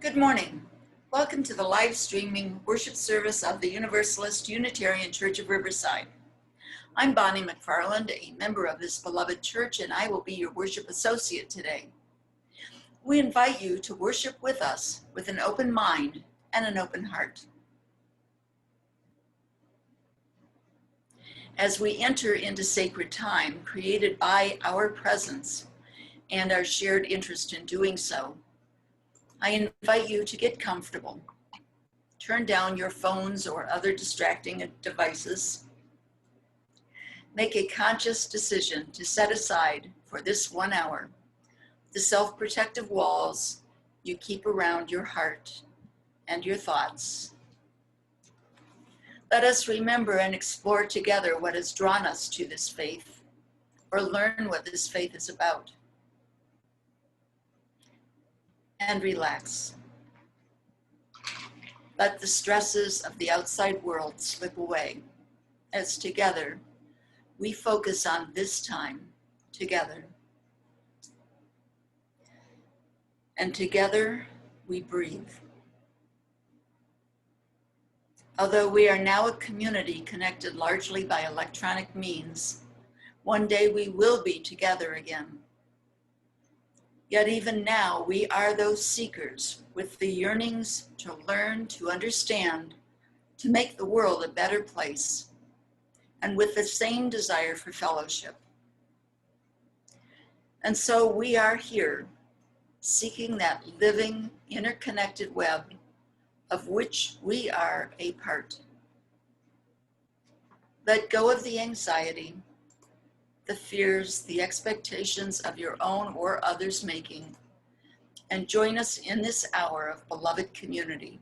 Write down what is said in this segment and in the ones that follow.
Good morning. Welcome to the live streaming worship service of the Universalist Unitarian Church of Riverside. I'm Bonnie McFarland, a member of this beloved church, and I will be your worship associate today. We invite you to worship with us with an open mind and an open heart. As we enter into sacred time created by our presence and our shared interest in doing so, I invite you to get comfortable. Turn down your phones or other distracting devices. Make a conscious decision to set aside for this 1 hour the self-protective walls you keep around your heart and your thoughts. Let us remember and explore together what has drawn us to this faith, or learn what this faith is about. And relax. Let the stresses of the outside world slip away as together we focus on this time together. And together we breathe. Although we are now a community connected largely by electronic means, one day we will be together again. Yet even now, we are those seekers with the yearnings to learn, to understand, to make the world a better place, and with the same desire for fellowship. And so we are here, seeking that living, interconnected web of which we are a part. Let go of the anxiety, the fears, the expectations of your own or others' making, and join us in this hour of beloved community.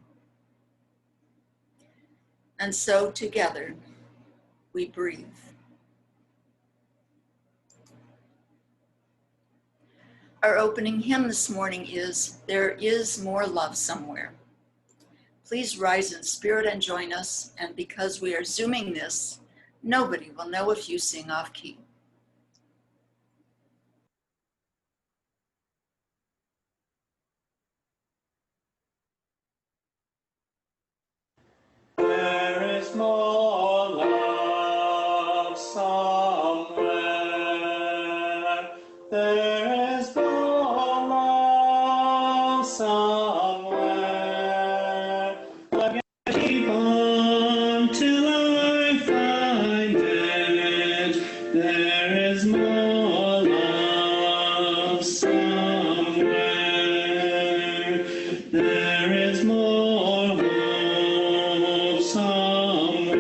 And so together we breathe. Our opening hymn this morning is "There Is More Love Somewhere." Please rise in spirit and join us, and because we are Zooming this, nobody will know if you sing off key. There is more love somewhere. There is more love somewhere. I'm gonna keep on till I find it. There is more love somewhere. There is more hope somewhere.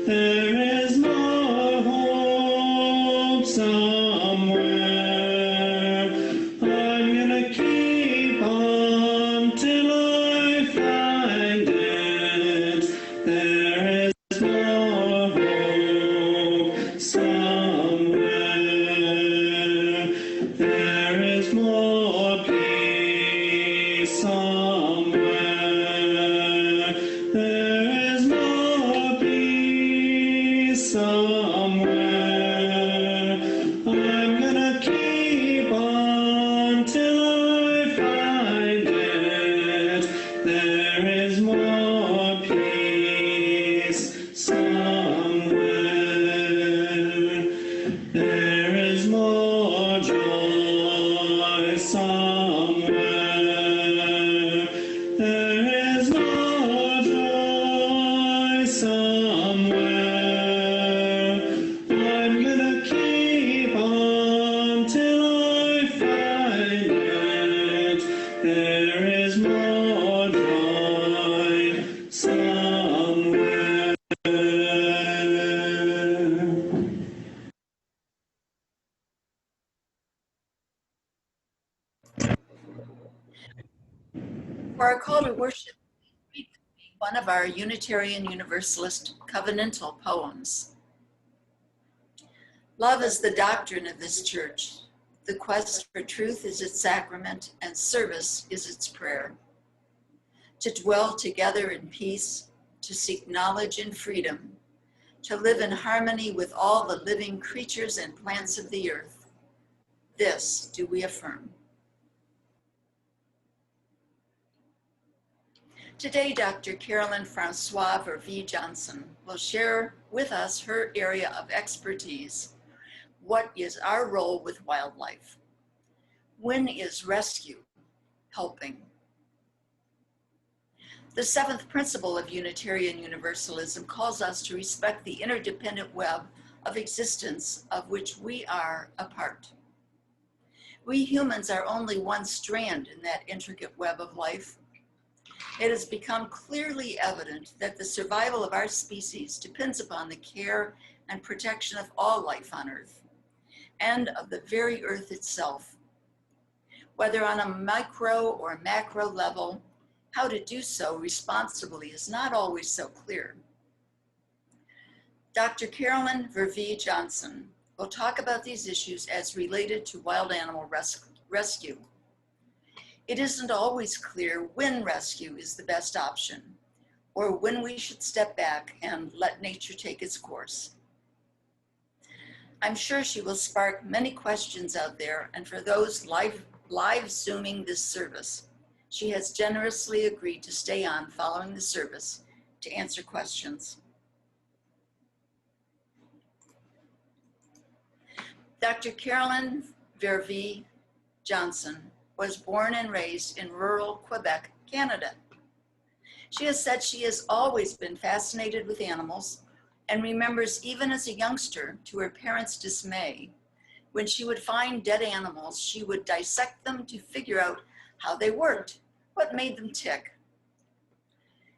There is more hope somewhere. I'm gonna keep on till I find it. There is more hope somewhere. There is more peace somewhere. There is more peace somewhere. I'm gonna keep on till I find it. There is more peace somewhere. There is more joy somewhere. There is more joy somewhere. I'm gonna keep on till I find it. There is more joy somewhere. For our call to worship, read one of our Unitarian Universalist covenantal poems. Love is the doctrine of this church. The quest for truth is its sacrament, and service is its prayer. To dwell together in peace, to seek knowledge and freedom, to live in harmony with all the living creatures and plants of the earth. This do we affirm. Today, Dr. Karolyn Verville-Johnson will share with us her area of expertise. What is our role with wildlife? When is rescue helping? The seventh principle of Unitarian Universalism calls us to respect the interdependent web of existence of which we are a part. We humans are only one strand in that intricate web of life. It has become clearly evident that the survival of our species depends upon the care and protection of all life on Earth and of the very Earth itself. Whether on a micro or macro level, how to do so responsibly is not always so clear. Dr. Karolyn Verville-Johnson will talk about these issues as related to wild animal rescue. It isn't always clear when rescue is the best option, or when we should step back and let nature take its course. I'm sure she will spark many questions out there, and for those live Zooming this service, she has generously agreed to stay on following the service to answer questions. Dr. Karolyn Verville-Johnson was born and raised in rural Quebec, Canada. She has said she has always been fascinated with animals and remembers even as a youngster, to her parents' dismay, when she would find dead animals, she would dissect them to figure out how they worked, what made them tick.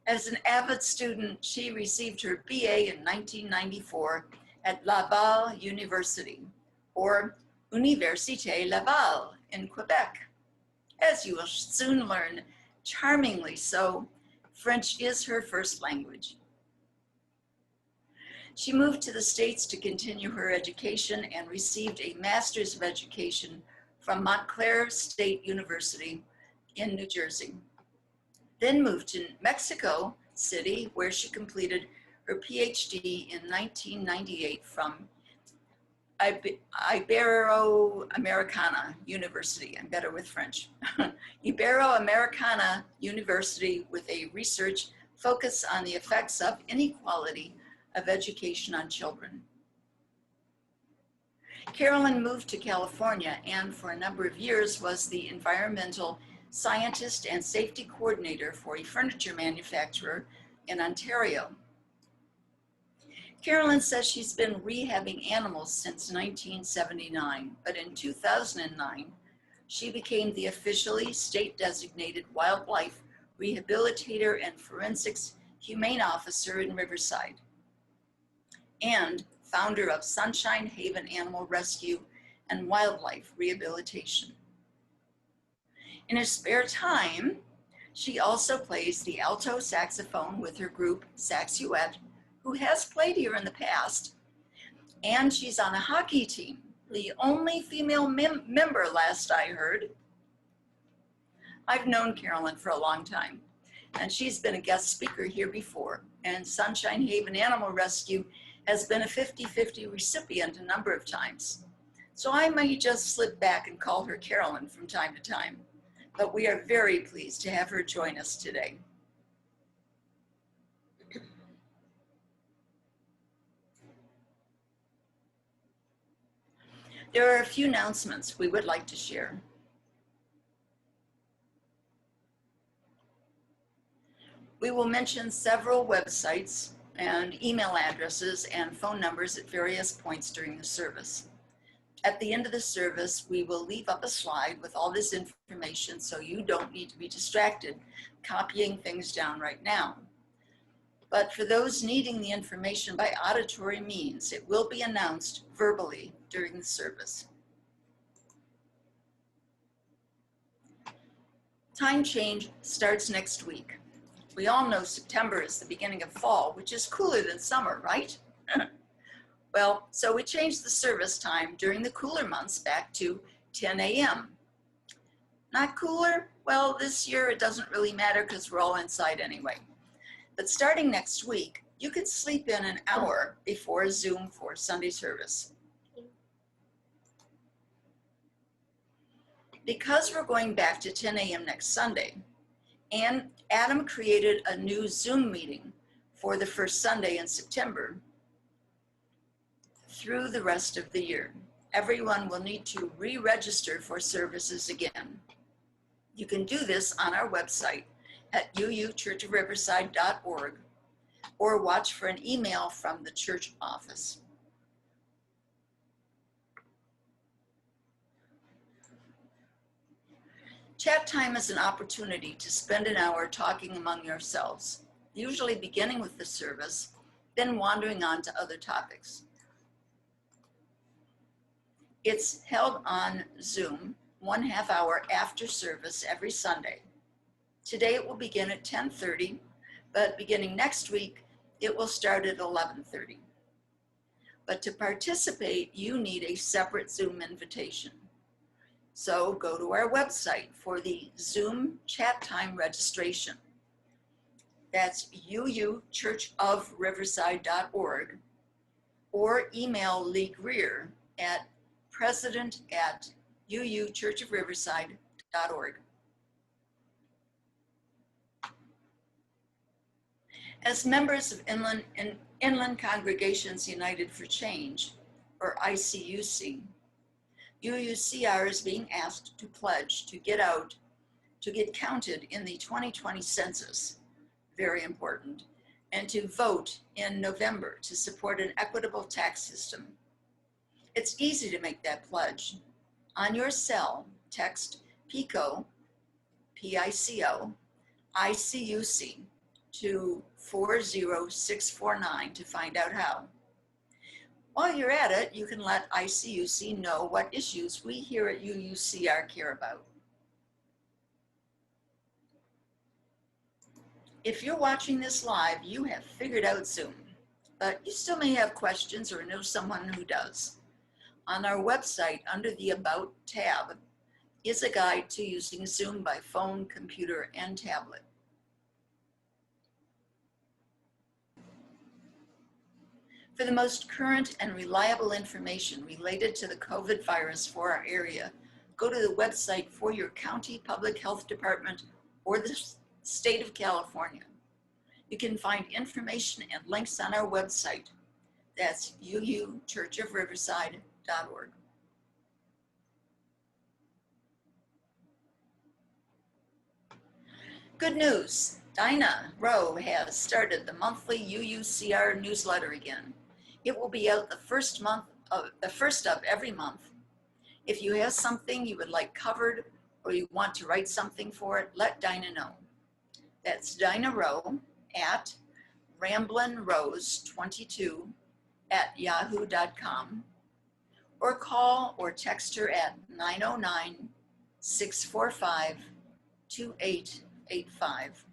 As an avid student, she received her BA in 1994 at Laval University, or Université Laval in Quebec. As you will soon learn, charmingly so, French is her first language. She moved to the States to continue her education and received a Master's of Education from Montclair State University in New Jersey. Then moved to Mexico City, where she completed her PhD in 1998 from Ibero-Americana University. I'm better with French. Ibero-Americana University, with a research focus on the effects of inequality of education on children. Karolyn moved to California and for a number of years was the environmental scientist and safety coordinator for a furniture manufacturer in Ontario. Karolyn says she's been rehabbing animals since 1979, but in 2009, she became the officially state-designated wildlife rehabilitator and forensics humane officer in Riverside, and founder of Sunshine Haven Animal Rescue and Wildlife Rehabilitation. In her spare time, she also plays the alto saxophone with her group Saxuet, who has played here in the past, and she's on a hockey team, the only female member last I heard. I've known Karolyn for a long time, and she's been a guest speaker here before, and Sunshine Haven Animal Rescue has been a 50-50 recipient a number of times. So I might just slip back and call her Karolyn from time to time, but we are very pleased to have her join us today. There are a few announcements we would like to share. We will mention several websites and email addresses and phone numbers at various points during the service. At the end of the service, we will leave up a slide with all this information so you don't need to be distracted copying things down right now. But for those needing the information by auditory means, it will be announced verbally during the service. Time change starts next week. We all know September is the beginning of fall, which is cooler than summer, right? Well, so we changed the service time during the cooler months back to 10 a.m. Not cooler? Well, this year it doesn't really matter because we're all inside anyway. But starting next week, you could sleep in an hour before Zoom for Sunday service. Because we're going back to 10 a.m. next Sunday, and Adam created a new Zoom meeting for the first Sunday in September through the rest of the year. Everyone will need to re-register for services again. You can do this on our website at uuchurchofriverside.org or watch for an email from the church office. Chat time is an opportunity to spend an hour talking among yourselves, usually beginning with the service, then wandering on to other topics. It's held on Zoom 1/2 hour after service every Sunday. Today it will begin at 10:30, but beginning next week, it will start at 11:30. But to participate, you need a separate Zoom invitation. So go to our website for the Zoom chat time registration. That's uuchurchofriverside.org, or email Lee Greer at president@uuchurchofriverside.org. As members of Inland Congregations United for Change, or ICUC, UUCR is being asked to pledge to get counted in the 2020 census, very important, and to vote in November to support an equitable tax system. It's easy to make that pledge. On your cell, text PICO, P-I-C-O, ICUC to 40649 to find out how. While you're at it, you can let ICUC know what issues we here at UUCR care about. If you're watching this live, you have figured out Zoom, but you still may have questions or know someone who does. On our website, under the About tab, is a guide to using Zoom by phone, computer, and tablet. For the most current and reliable information related to the COVID virus for our area, go to the website for your county public health department or the state of California. You can find information and links on our website. That's uuchurchofriverside.org. Good news, Dinah Rowe has started the monthly UUCR newsletter again. It will be out the first of every month. If you have something you would like covered or you want to write something for it, let Dinah know. That's Dinah Rowe at ramblinrose22@yahoo.com, or call or text her at 909-645-2885.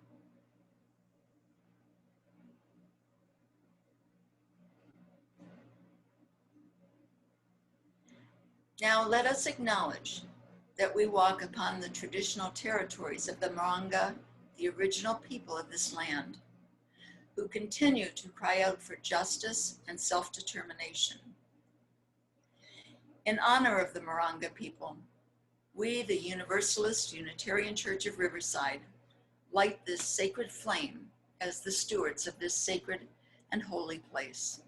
Now let us acknowledge that we walk upon the traditional territories of the Moronga, the original people of this land, who continue to cry out for justice and self-determination. In honor of the Moronga people, we, the Universalist Unitarian Church of Riverside, light this sacred flame as the stewards of this sacred and holy place.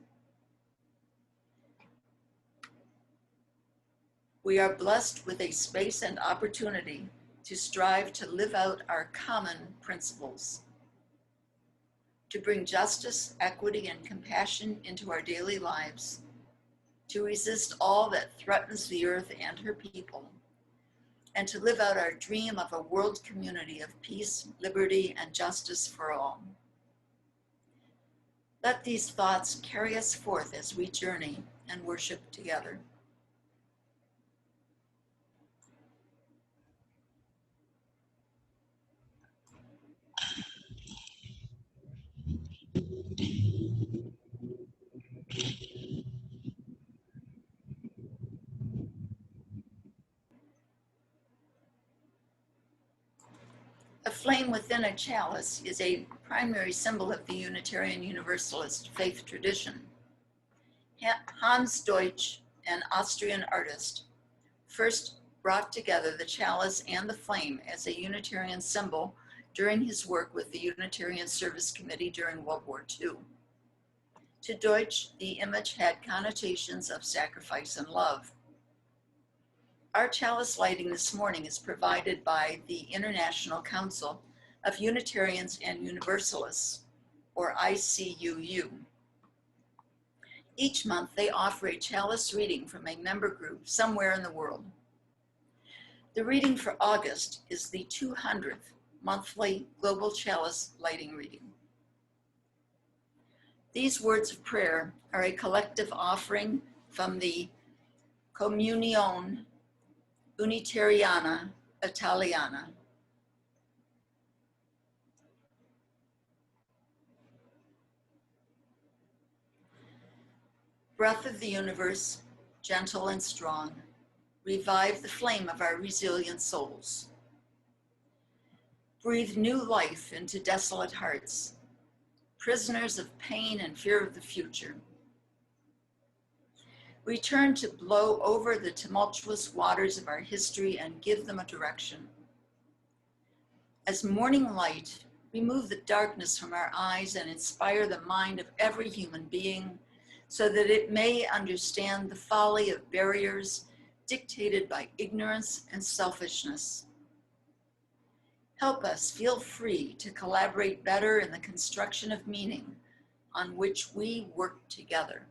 We are blessed with a space and opportunity to strive to live out our common principles, to bring justice, equity, and compassion into our daily lives, to resist all that threatens the earth and her people, and to live out our dream of a world community of peace, liberty, and justice for all. Let these thoughts carry us forth as we journey and worship together. A flame within a chalice is a primary symbol of the Unitarian Universalist faith tradition. Hans Deutsch, an Austrian artist, first brought together the chalice and the flame as a Unitarian symbol during his work with the Unitarian Service Committee during World War II. To Deutsch, the image had connotations of sacrifice and love. Our chalice lighting this morning is provided by the International Council of Unitarians and Universalists, or ICUU. Each month, they offer a chalice reading from a member group somewhere in the world. The reading for August is the 200th monthly Global Chalice Lighting Reading. These words of prayer are a collective offering from the Comunione Unitariana Italiana. Breath of the universe, gentle and strong, revive the flame of our resilient souls. Breathe new life into desolate hearts, prisoners of pain and fear of the future. Return to blow over the tumultuous waters of our history and give them a direction. As morning light, remove the darkness from our eyes and inspire the mind of every human being so that it may understand the folly of barriers dictated by ignorance and selfishness. Help us feel free to collaborate better in the construction of meaning on which we work together.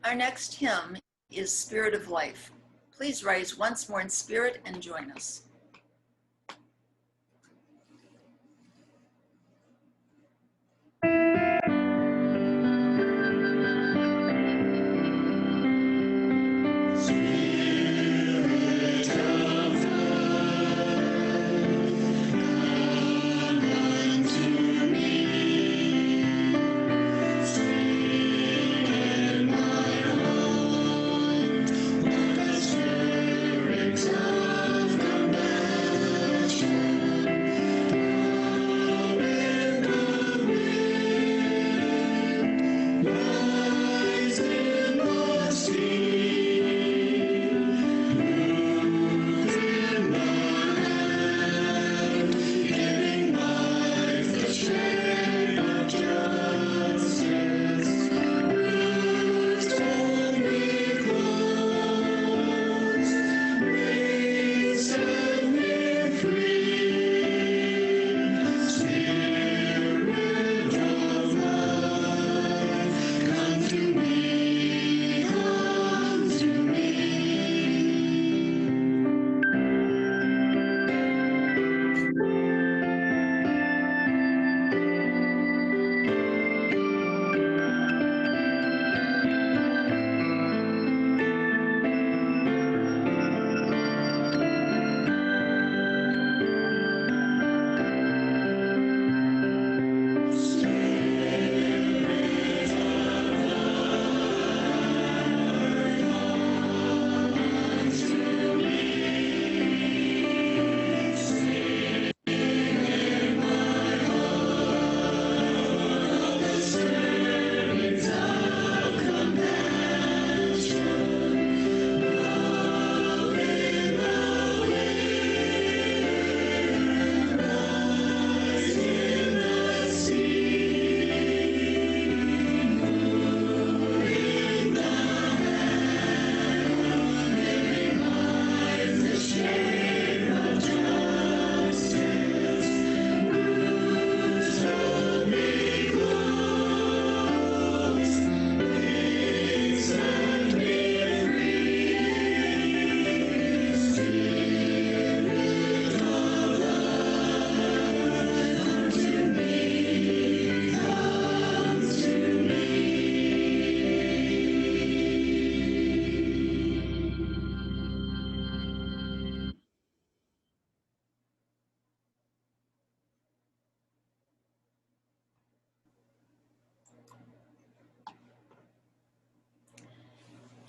Our next hymn is Spirit of Life. Please rise once more in spirit and join us.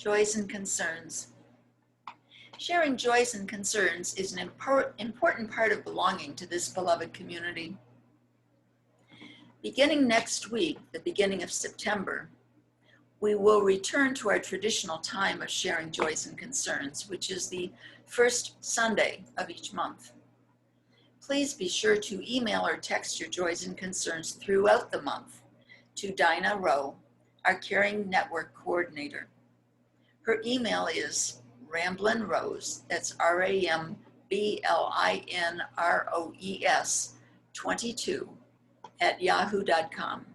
Joys and concerns. Sharing joys and concerns is an important part of belonging to this beloved community. Beginning next week, the beginning of September, we will return to our traditional time of sharing joys and concerns, which is the first Sunday of each month. Please be sure to email or text your joys and concerns throughout the month to Dinah Rowe, our Caring Network Coordinator. Her email is ramblinrose, that's RAMBLINROES 22 @yahoo.com.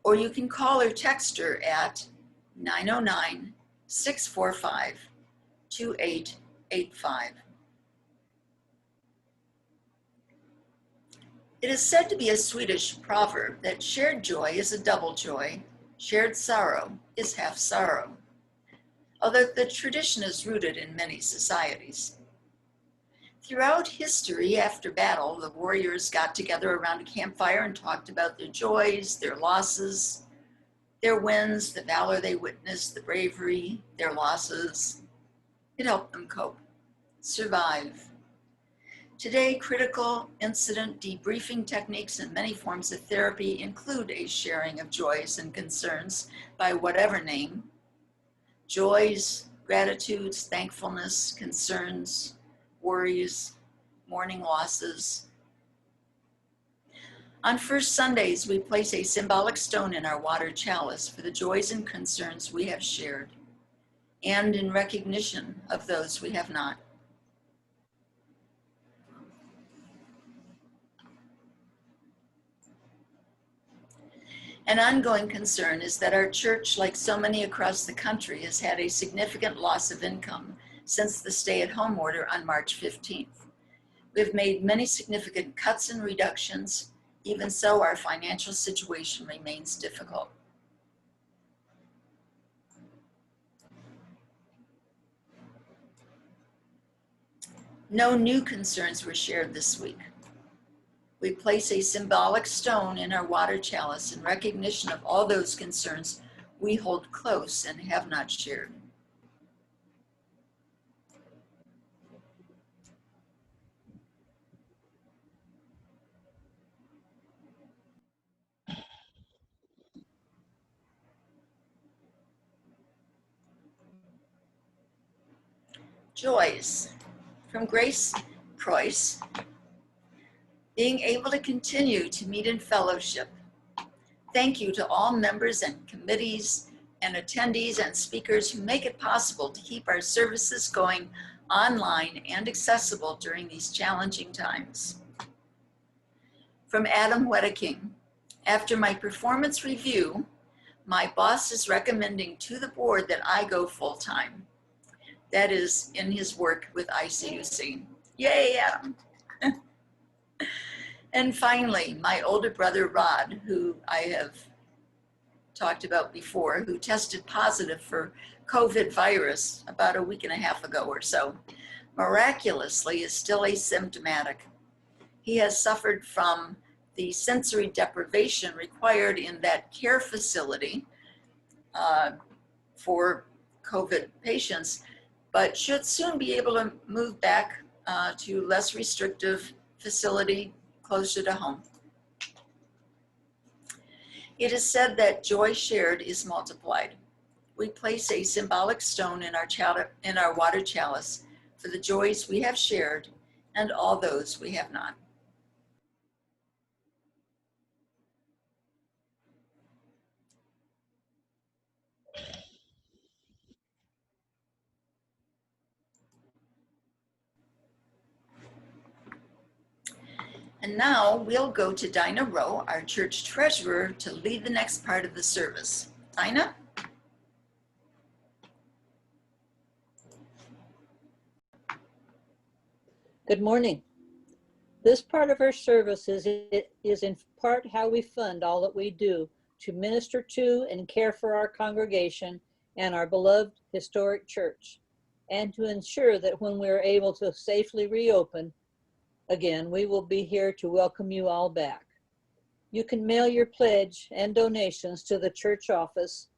Or you can call or text her at 909-645-2885. It is said to be a Swedish proverb that shared joy is a double joy, shared sorrow is half sorrow, although the tradition is rooted in many societies. Throughout history, after battle, the warriors got together around a campfire and talked about their joys, their losses, their wins, the valor they witnessed, the bravery, their losses. It helped them cope, survive. Today, critical incident debriefing techniques and many forms of therapy include a sharing of joys and concerns by whatever name. Joys, gratitudes, thankfulness, concerns, worries, mourning losses. On first Sundays, we place a symbolic stone in our water chalice for the joys and concerns we have shared, and in recognition of those we have not. An ongoing concern is that our church, like so many across the country, has had a significant loss of income since the stay-at-home order on March 15th. We've made many significant cuts and reductions. Even so, our financial situation remains difficult. No new concerns were shared this week. We place a symbolic stone in our water chalice in recognition of all those concerns we hold close and have not shared. Joys. From Grace Preuss, being able to continue to meet in fellowship. Thank you to all members and committees and attendees and speakers who make it possible to keep our services going online and accessible during these challenging times. From Adam Wedeking, after my performance review, my boss is recommending to the board that I go full-time. That is in his work with ICUC. Yay, Adam. And finally, my older brother, Rod, who I have talked about before, who tested positive for COVID virus about a week and a half ago or so, miraculously is still asymptomatic. He has suffered from the sensory deprivation required in that care facility for COVID patients, but should soon be able to move back to less restrictive facility closer to home. It is said that joy shared is multiplied. We place a symbolic stone in our water chalice for the joys we have shared and all those we have not. And now we'll go to Dinah Rowe, our church treasurer, to lead the next part of the service. Dinah? Good morning. This part of our service is in part how we fund all that we do to minister to and care for our congregation and our beloved historic church, and to ensure that when we are able to safely reopen again, we will be here to welcome you all back. You can mail your pledge and donations to the church office.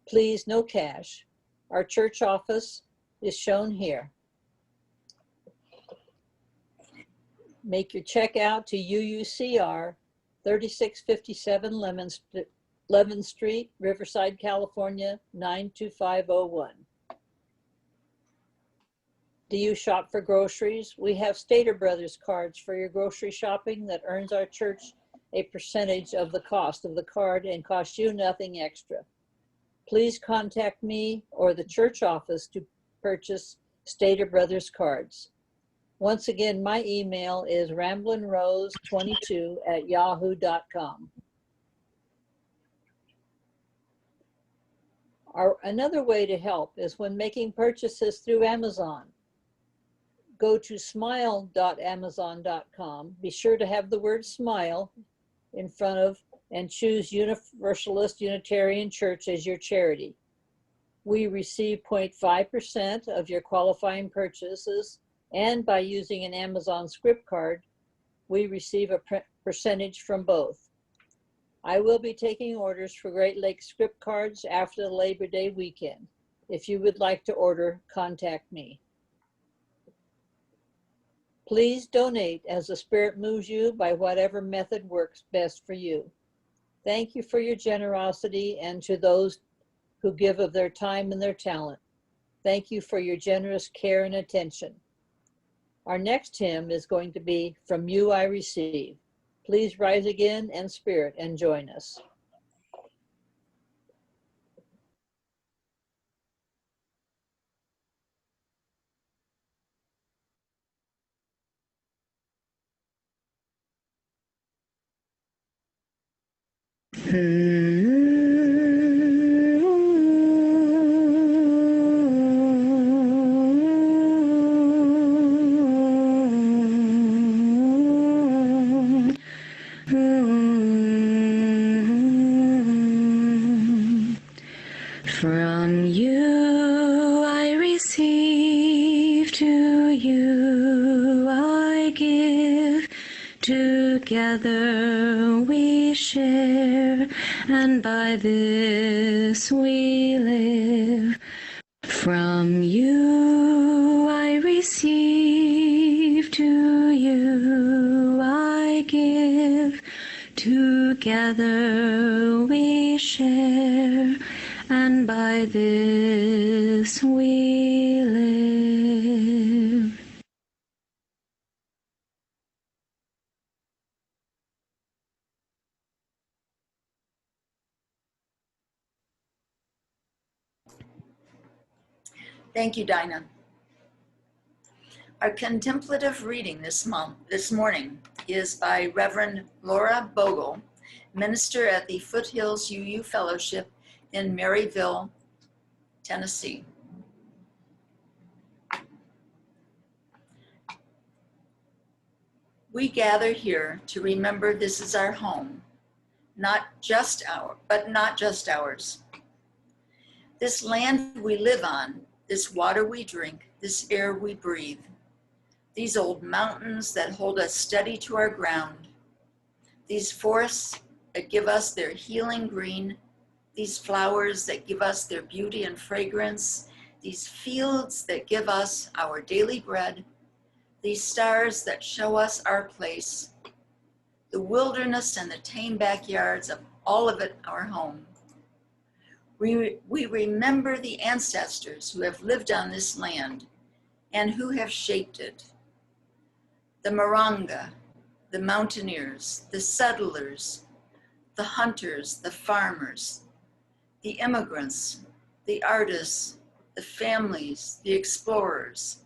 Please, no cash. Our church office, is shown here. Make your check out to UUCR 3657 Lemon Street, Riverside, California, 92501. Do you shop for groceries? We have Stater Brothers cards for your grocery shopping that earns our church a percentage of the cost of the card and costs you nothing extra. Please contact me or the church office to purchase Stater Brothers cards. Once again, my email is ramblinrose22@yahoo.com. Another way to help is when making purchases through Amazon. Go to smile.amazon.com. Be sure to have the word smile in front of and choose Universalist Unitarian Church as your charity. We receive 0.5% of your qualifying purchases, and by using an Amazon script card, we receive a percentage from both. I will be taking orders for Great Lakes script cards after the Labor Day weekend. If you would like to order, contact me. Please donate as the Spirit moves you by whatever method works best for you. Thank you for your generosity, and to those who give of their time and their talent. Thank you for your generous care and attention. Our next hymn is going to be From You I Receive. Please rise again in spirit and join us. From you I receive, to you I give. Together we share, and by this we live. From you I receive, to you I give. Together we share, and by this we live. Thank you, Dinah. Our contemplative reading this morning is by Reverend Laura Bogle, minister at the Foothills UU Fellowship in Maryville, Tennessee. We gather here to remember this is our home, not just ours. This land we live on, this water we drink, this air we breathe, these old mountains that hold us steady to our ground, these forests that give us their healing green, these flowers that give us their beauty and fragrance, these fields that give us our daily bread, these stars that show us our place, the wilderness and the tame backyards of all of it our home. We remember the ancestors who have lived on this land and who have shaped it. The Moronga, the mountaineers, the settlers, the hunters, the farmers, the immigrants, the artists, the families, the explorers,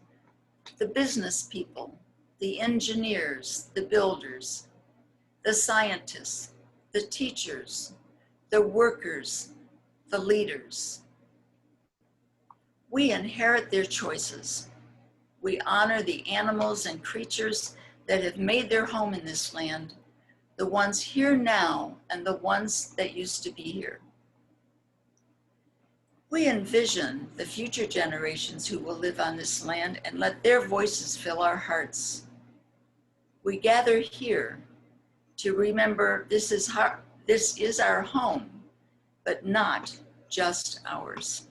the business people, the engineers, the builders, the scientists, the teachers, the workers, the leaders. We inherit their choices. We honor the animals and creatures that have made their home in this land, the ones here now and the ones that used to be here. We envision the future generations who will live on this land and let their voices fill our hearts. We gather here to remember this is our home, but not just ours.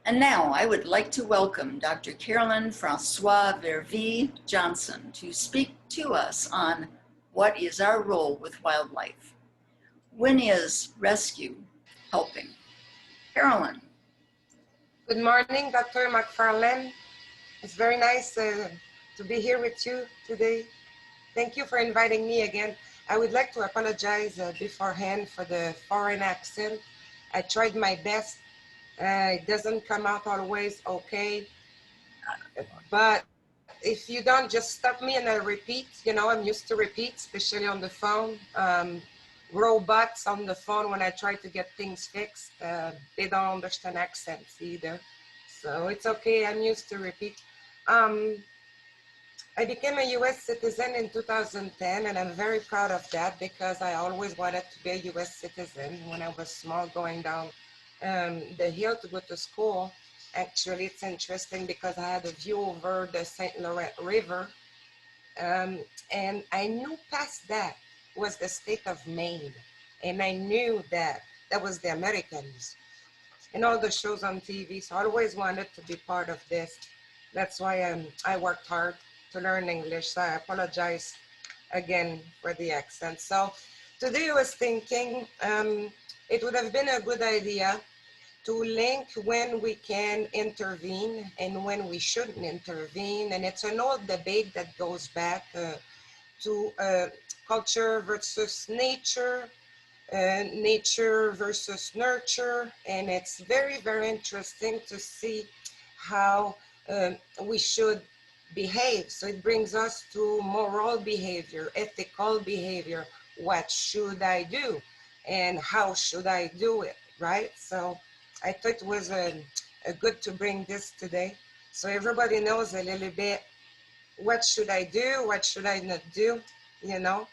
And now I would like to welcome Dr. Karolyn Verville-Johnson to speak to us on what is our role with wildlife. When is rescue helping? Karolyn. Good morning, Dr. McFarlane. It's very nice to be here with you today. Thank you for inviting me again. I would like to apologize beforehand for the foreign accent. I tried my best. It doesn't come out always okay. But if you don't just stop me and I repeat, you know, I'm used to repeat, especially on the phone. Robots on the phone, when I try to get things fixed, they don't understand accents either. So it's okay, I'm used to repeat. I became a US citizen in 2010, and I'm very proud of that because I always wanted to be a US citizen when I was small, going down the hill to go to school. Actually, it's interesting because I had a view over the St. Laurent River, and I knew past that was the state of Maine, and I knew that that was the Americans and all the shows on TV. So I always wanted to be part of this. That's why I worked hard to learn English. So I apologize again for the accent. So today I was thinking it would have been a good idea to link when we can intervene and when we shouldn't intervene. And it's an old debate that goes back to culture versus nature, nature versus nurture. And it's very, very interesting to see how we should behave. So it brings us to moral behavior, ethical behavior. What should I do? And how should I do it, right? So I thought it was a good to bring this today. So everybody knows a little bit, what should I do? What should I not do? You know?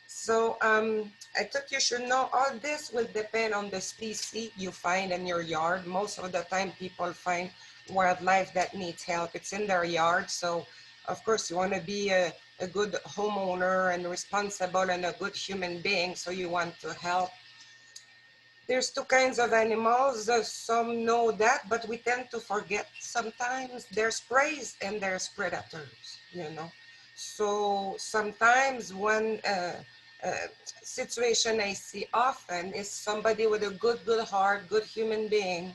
So I thought you should know all this will depend on the species you find in your yard. Most of the time people find wildlife that needs help. It's in their yard. So of course you want to be a good homeowner and responsible and a good human being. So you want to help. There's two kinds of animals. Some know that, but we tend to forget sometimes. There's prey and there's predators, you know. So sometimes one situation I see often is somebody with a good heart, good human being,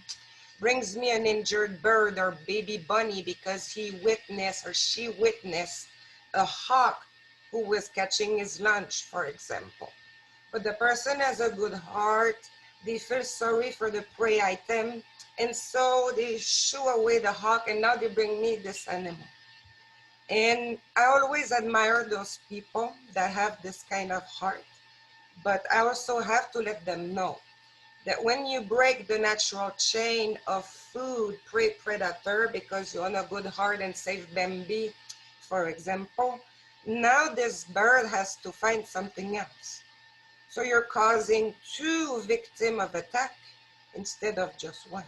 brings me an injured bird or baby bunny because he witnessed or she witnessed a hawk who was catching his lunch, for example. But the person has a good heart, they feel sorry for the prey item, and so they shoo away the hawk, and now they bring me this animal. And I always admire those people that have this kind of heart, but I also have to let them know that when you break the natural chain of food, prey, predator, because you want a good heart and save Bambi, for example, now this bird has to find something else. So you're causing two victims of attack instead of just one,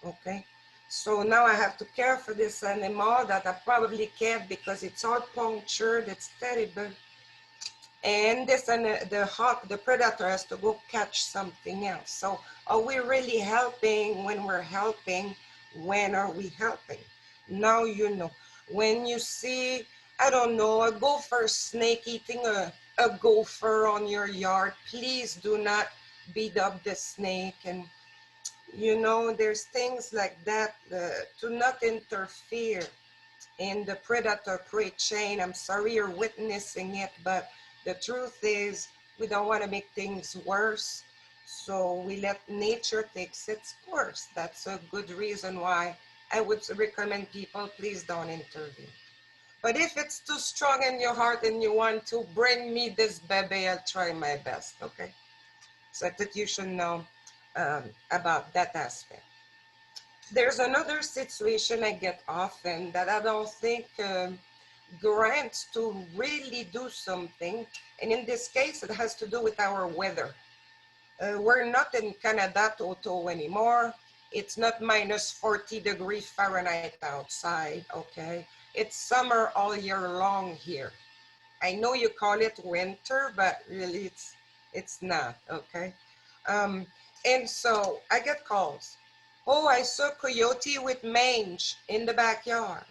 okay? So now I have to care for this animal that I probably can't because it's all punctured, it's terrible. And this and the hawk, the predator has to go catch something else. So are we really helping when we're helping? When are we helping? Now you know. When you see, I don't know, a gopher snake eating a gopher on your yard, please do not beat up the snake. And you know, there's things like that, to not interfere in the predator-prey chain. I'm sorry you're witnessing it, but the truth is we don't want to make things worse. So we let nature take its course. That's a good reason why I would recommend people, please don't intervene. But if it's too strong in your heart and you want to bring me this baby, I'll try my best, okay? So that you should know about that aspect. There's another situation I get often that I don't think grants to really do something. And in this case, it has to do with our weather. We're not in Canada Toto anymore. It's not minus 40 degrees Fahrenheit outside, okay? It's summer all year long here. I know you call it winter, but really it's not, okay? And so I get calls Oh, I saw coyote with mange in the backyard.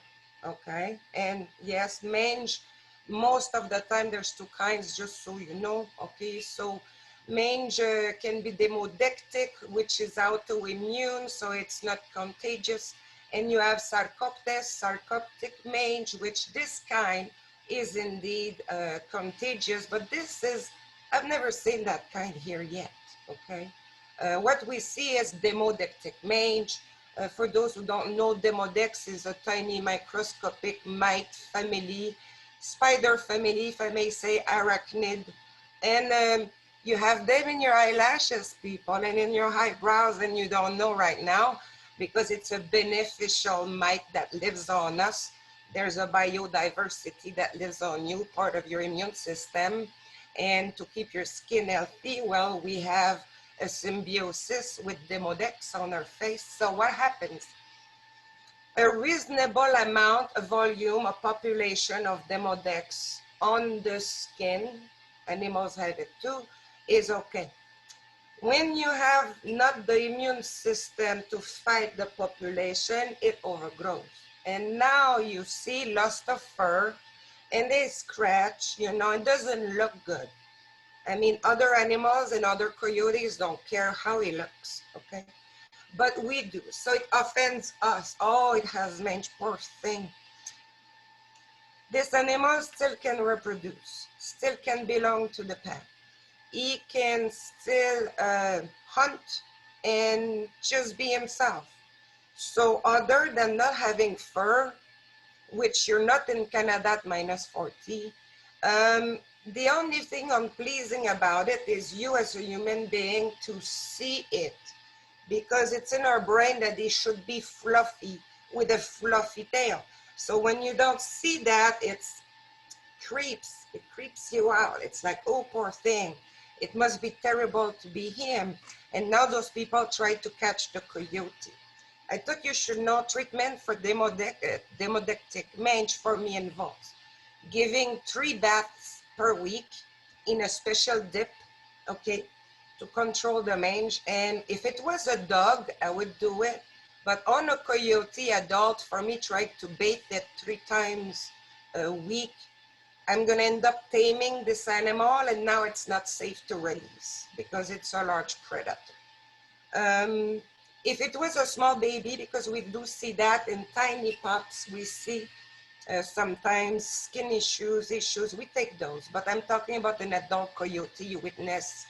Okay, and yes, mange, most of the time there's two kinds, just so you know. Okay, so mange can be demodectic, which is autoimmune, so it's not contagious. And you have sarcoptic mange, which this kind is indeed contagious, but this is, I've never seen that kind here yet. Okay, what we see is demodectic mange. For those who don't know, Demodex is a tiny microscopic mite family, spider family, if I may say, arachnid. And you have them in your eyelashes, people, and in your eyebrows, and you don't know right now because it's a beneficial mite that lives on us. There's a biodiversity that lives on you, part of your immune system. And to keep your skin healthy, well, we have a symbiosis with Demodex on our face. So what happens? A reasonable amount, a volume, a population of Demodex on the skin, animals have it too, is okay. When you have not the immune system to fight the population, it overgrows. And now you see loss of fur and they scratch, you know, it doesn't look good. I mean, other animals and other coyotes don't care how he looks, okay? But we do, so it offends us. Oh, it has mange, poor thing. This animal still can reproduce, still can belong to the pack. He can still hunt and just be himself. So other than not having fur, which you're not in Canada at -40, the only thing unpleasing about it is you as a human being to see it, because it's in our brain that it should be fluffy with a fluffy tail. So when you don't see that, it creeps you out. It's like, oh, poor thing. It must be terrible to be him. And now those people try to catch the coyote. I thought you should know treatment for demodectic mange for me involves giving 3 baths per week in a special dip, okay, to control the mange. And if it was a dog, I would do it. But on a coyote adult, for me, try to bathe it 3 times a week. I'm gonna end up taming this animal, and now it's not safe to release because it's a large predator. If it was a small baby, because we do see that in tiny pups, we see sometimes skin issues, we take those. But I'm talking about an adult coyote you witness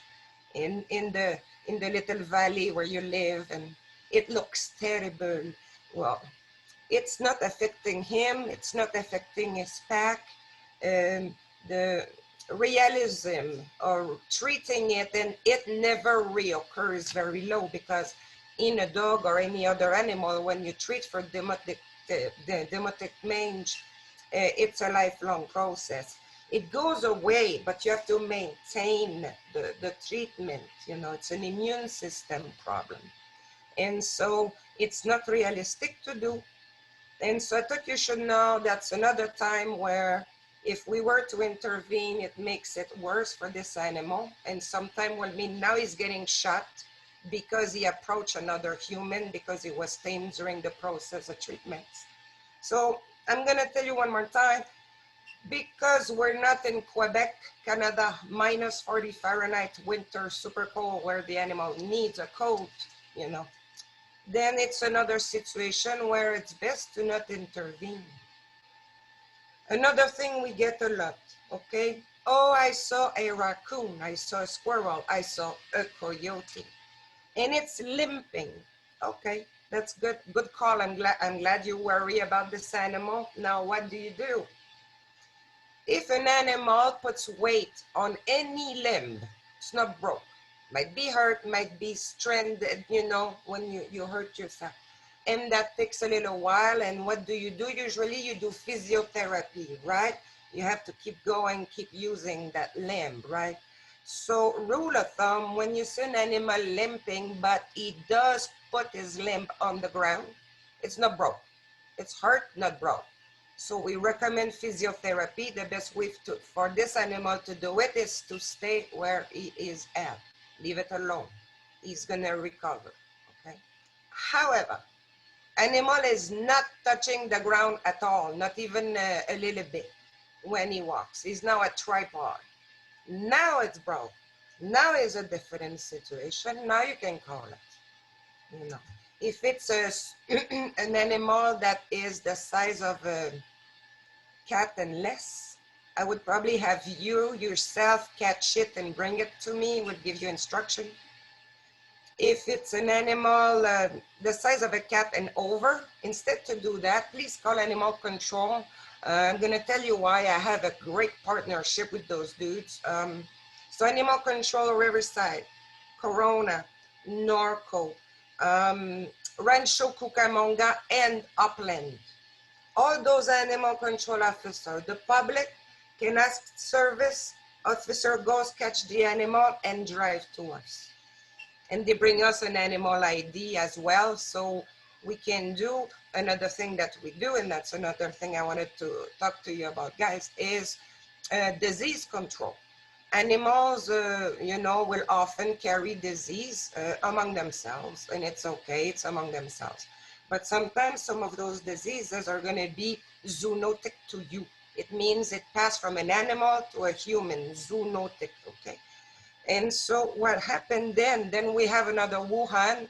in the little valley where you live, and it looks terrible. Well, it's not affecting him, it's not affecting his pack. The realism of treating it, and it never reoccurs, very low, because in a dog or any other animal, when you treat for demotic mange, it's a lifelong process. It goes away, but you have to maintain the treatment. You know, it's an immune system problem. And so it's not realistic to do. And so I thought you should know that's another time where if we were to intervene, it makes it worse for this animal. And sometime will mean now he's getting shot because he approached another human because he was tamed during the process of treatments. So I'm gonna tell you one more time, because we're not in Quebec, Canada, -40 Fahrenheit winter, super cold, where the animal needs a coat, you know, then it's another situation where it's best to not intervene. Another thing we get a lot, okay? Oh, I saw a raccoon, I saw a squirrel, I saw a coyote, and it's limping. Okay, that's good call. I'm glad you worry about this animal. Now, what do you do? If an animal puts weight on any limb, it's not broke. Might be hurt, might be stranded, you know, when you hurt yourself. And that takes a little while. And what do? Usually you do physiotherapy, right? You have to keep going, keep using that limb, right? So rule of thumb, when you see an animal limping, but he does put his limb on the ground, it's not broke. It's hurt, not broke. So we recommend physiotherapy. The best way for this animal to do it is to stay where he is at. Leave it alone. He's gonna recover, okay? However, animal is not touching the ground at all, not even a little bit when he walks. He's now a tripod. Now it's broke. Now is a different situation. Now you can call it, you know. If it's an animal that is the size of a cat and less, I would probably have you yourself catch it and bring it to me, would give you instruction. If it's an animal the size of a cat and over, instead to do that, please call animal control. I'm gonna tell you why. I have a great partnership with those dudes. So animal control, Riverside, Corona, Norco, Rancho Cucamonga, and Upland. All those animal control officers, the public can ask service, officer goes catch the animal and drive to us. And they bring us an animal ID as well, so we can do another thing that we do, and that's another thing I wanted to talk to you about, guys, is disease control. Animals, you know, will often carry disease among themselves, and it's okay, it's among themselves. But sometimes some of those diseases are gonna be zoonotic to you. It means it passed from an animal to a human, zoonotic, okay? And so what happened then we have another Wuhan.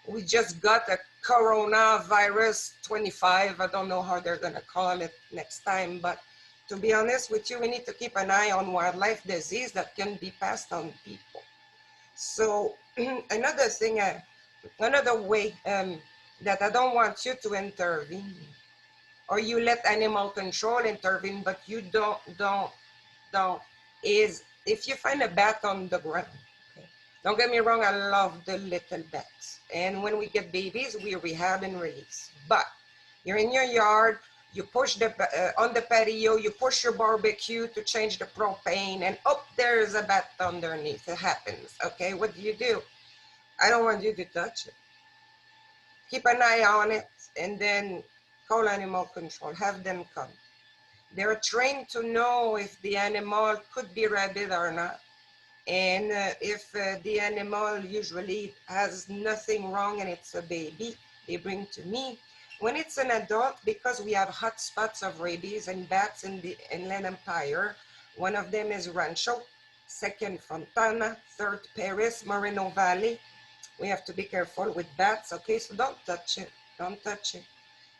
We just got a coronavirus 25. I don't know how they're gonna call it next time, but to be honest with you, we need to keep an eye on wildlife disease that can be passed on people. So another thing, another way that I don't want you to intervene, or you let animal control intervene, but you don't, is if you find a bat on the ground, okay? Don't get me wrong, I love the little bats. And when we get babies, we rehab and release. But you're in your yard, you push the, on the patio, you push your barbecue to change the propane, and there's a bat underneath. It happens, okay? What do? I don't want you to touch it. Keep an eye on it, and then call animal control, have them come. They're trained to know if the animal could be rabid or not. And if the animal usually has nothing wrong and it's a baby, they bring to me. When it's an adult, because we have hot spots of rabies and bats in the Inland Empire, one of them is Rancho, second Fontana, third Paris, Moreno Valley. We have to be careful with bats, okay? So don't touch it, don't touch it.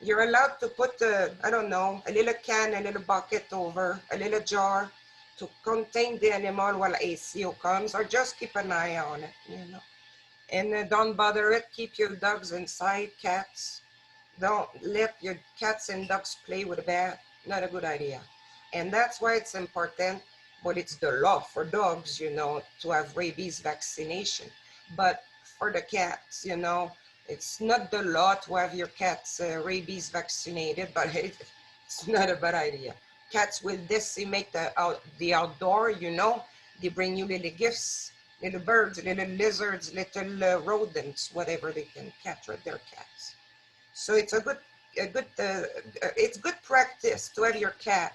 You're allowed to put, I don't know, a little can, a little bucket over, a little jar to contain the animal while ACO comes, or just keep an eye on it, you know. And don't bother it, keep your dogs inside, cats. Don't let your cats and dogs play with a bat, not a good idea. And that's why it's important, but it's the law for dogs, you know, to have rabies vaccination. But for the cats, you know, it's not the law to have your cats rabies vaccinated, but it's not a bad idea. Cats will decimate the outdoor, you know. They bring you little gifts, little birds, little lizards, little rodents, whatever they can catch with their cats. So it's it's good practice to have your cat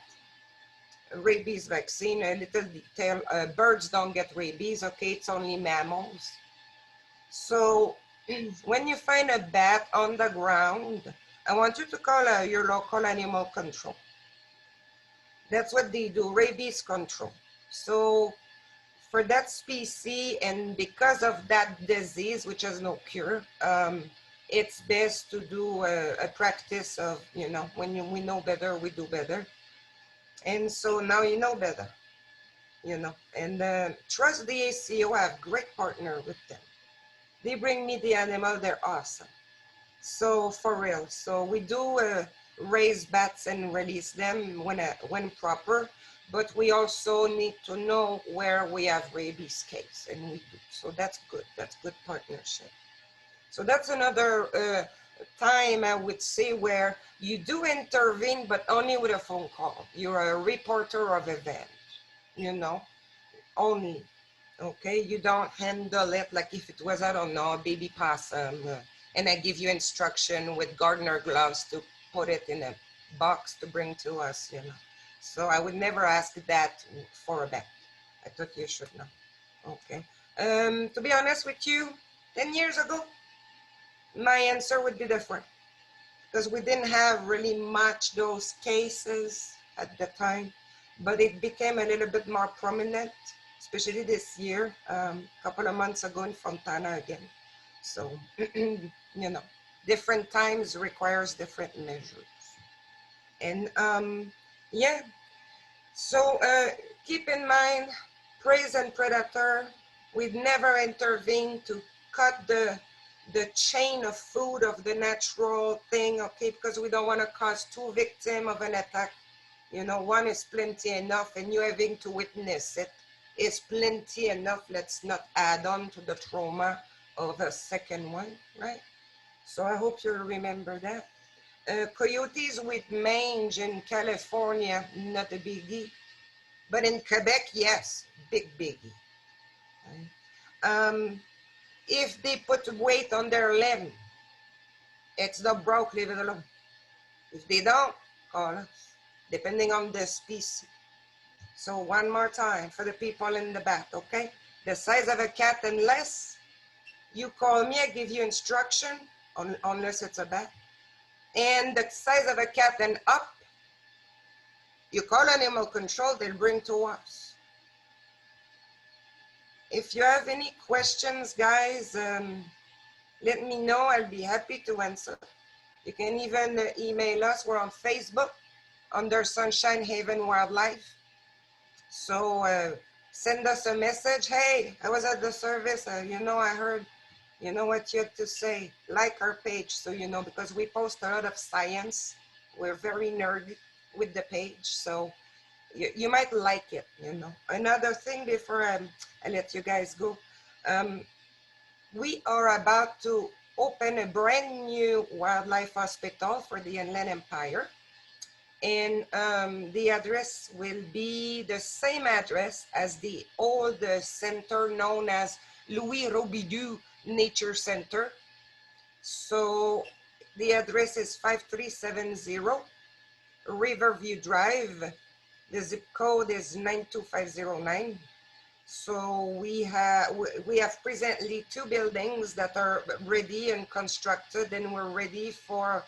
rabies vaccine. A little detail: birds don't get rabies. Okay, it's only mammals. So when you find a bat on the ground, I want you to call your local animal control. That's what they do, rabies control. So for that species, and because of that disease, which has no cure, it's best to do a practice of, you know, when we know better, we do better. And so now you know better, you know, and trust the ACO. I have great partner with them. They bring me the animal, they're awesome. So for real, so we do raise bats and release them when proper, but we also need to know where we have rabies case, and we do. So that's good partnership. So that's another time I would say where you do intervene, but only with a phone call. You're a reporter of event, you know, only. Okay, you don't handle it like if it was, I don't know, a baby possum, and I give you instruction with gardener gloves to put it in a box to bring to us, you know. So I would never ask that for a bat. I thought you should know. Okay. To be honest with you, 10 years ago, my answer would be different, because we didn't have really much those cases at the time, but it became a little bit more prominent, especially this year, a couple of months ago in Fontana again. So, you know, different times requires different measures. And yeah, so keep in mind, prey and predator, we'd never intervene to cut the chain of food of the natural thing, okay, because we don't want to cause two victims of an attack. You know, one is plenty enough, and you having to witness it is plenty enough. Let's not add on to the trauma of a second one, right? So I hope you remember that. Coyotes with mange in California, not a biggie. But in Quebec, yes, big biggie. If they put weight on their limb, it's not broke, leave it alone. If they don't, call us, depending on the species. So one more time for the people in the back, okay? The size of a cat and less, you call me, I give you instruction, unless it's a bat. And the size of a cat and up, you call animal control, they'll bring to us. If you have any questions, guys, let me know. I'll be happy to answer. You can even email us. We're on Facebook under Sunshine Haven Wildlife. So send us a message. Hey, I was at the service. You know, I heard, you know what you have to say. Like our page, so you know, because we post a lot of science. We're very nerdy with the page. So you might like it, you know. Another thing before I let you guys go. We are about to open a brand new wildlife hospital for the Inland Empire. And the address will be the same address as the old center known as Louis Robidoux Nature Center. So the address is 5370 Riverview Drive. The zip code is 92509. So we have presently 2 buildings that are ready and constructed, and we're ready for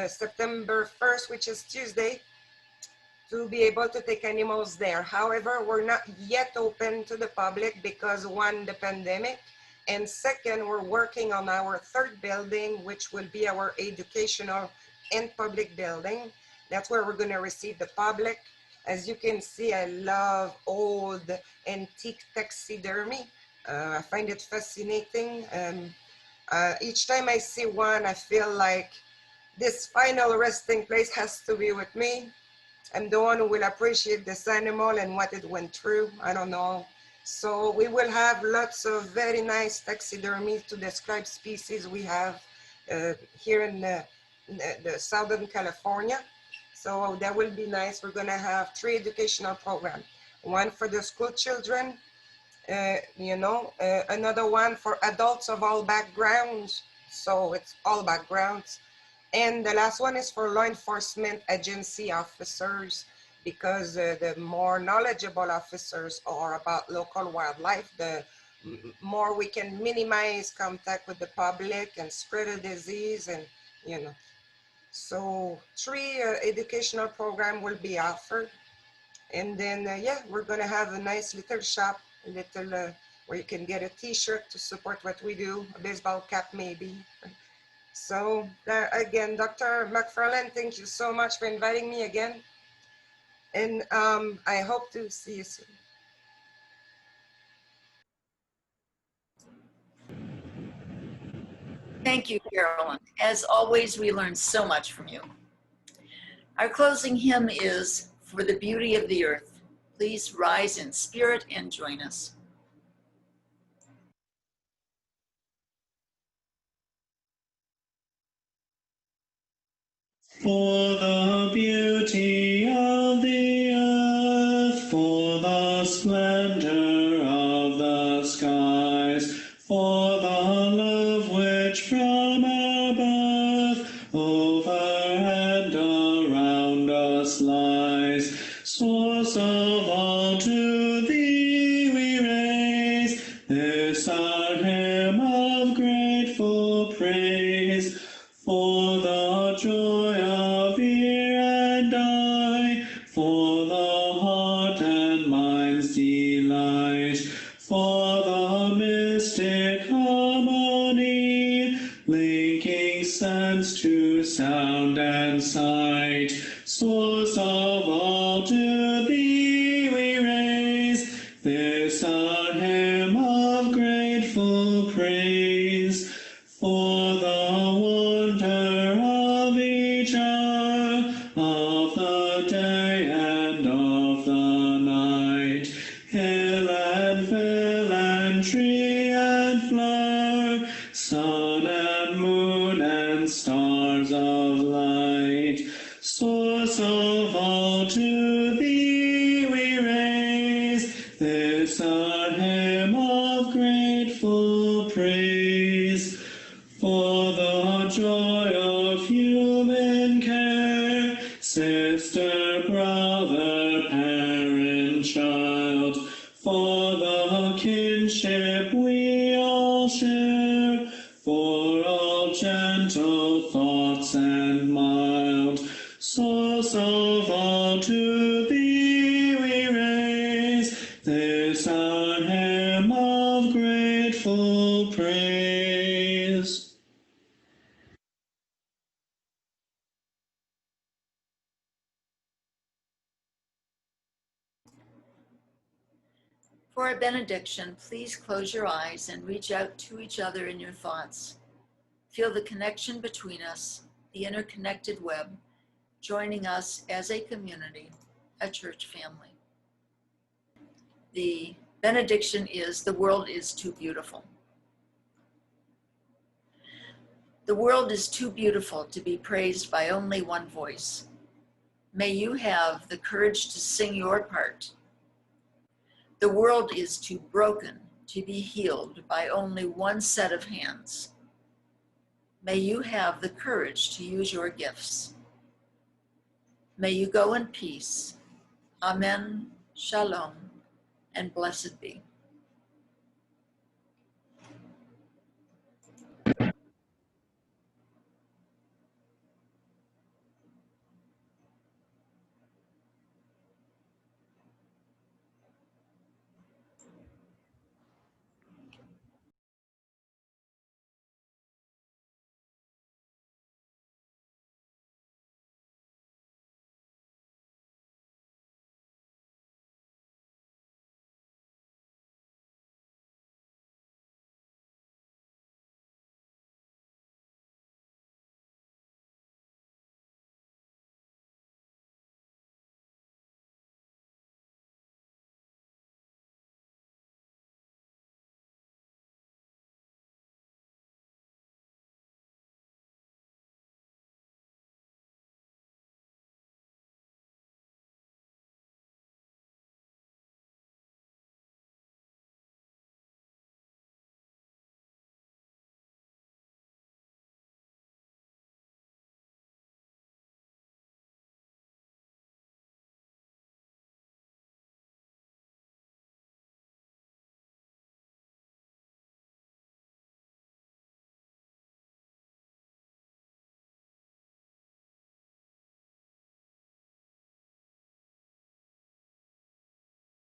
September 1st, which is Tuesday, to be able to take animals there. However, we're not yet open to the public because one, the pandemic, and second, we're working on our 3rd building, which will be our educational and public building. That's where we're going to receive the public. As you can see, I love old antique taxidermy. I find it fascinating. Each time I see one, I feel like this final resting place has to be with me. I'm the one who will appreciate this animal and what it went through. I don't know. So we will have lots of very nice taxidermy to describe species we have here in the Southern California. So that will be nice. We're gonna have 3 educational programs. One for the school children, you know, another one for adults of all backgrounds. So it's all backgrounds. And the last one is for law enforcement agency officers, because the more knowledgeable officers are about local wildlife, the more we can minimize contact with the public and spread a disease, and, you know. So 3 educational program will be offered. And then, yeah, we're gonna have a nice little shop, a little, where you can get a t-shirt to support what we do, a baseball cap maybe. So again, Dr. McFarland, thank you so much for inviting me again. And I hope to see you soon. Thank you, Karolyn. As always, we learn so much from you. Our closing hymn is For the Beauty of the Earth. Please rise in spirit and join us. For the beauty of the earth, for the splendor of the skies, for the love which from above over and around us lies, source of all, to thee we raise this our hymn of grateful praise. for the mystic harmony, linking sense to sound and sight. Source of all, to thee we raise this our hymn of grateful praise. For the wonder of each hour, of the day and of the night, hill and vale and tree and flower, sun and moon and stars of light. Source of all, to thee we raise this our hymn of grateful praise. For the joy of human care, sister, brother, parent, child, for the kinship we all share, for all gentle thoughts and mild. Source of all, to thee we raise this our hymn of grateful praise. For a benediction, please close your eyes and reach out to each other in your thoughts. Feel the connection between us, the interconnected web, joining us as a community, a church family. The benediction is, the world is too beautiful. The world is too beautiful to be praised by only one voice. May you have the courage to sing your part. The world is too broken to be healed by only one set of hands. May you have the courage to use your gifts. May you go in peace. Amen, shalom, and blessed be.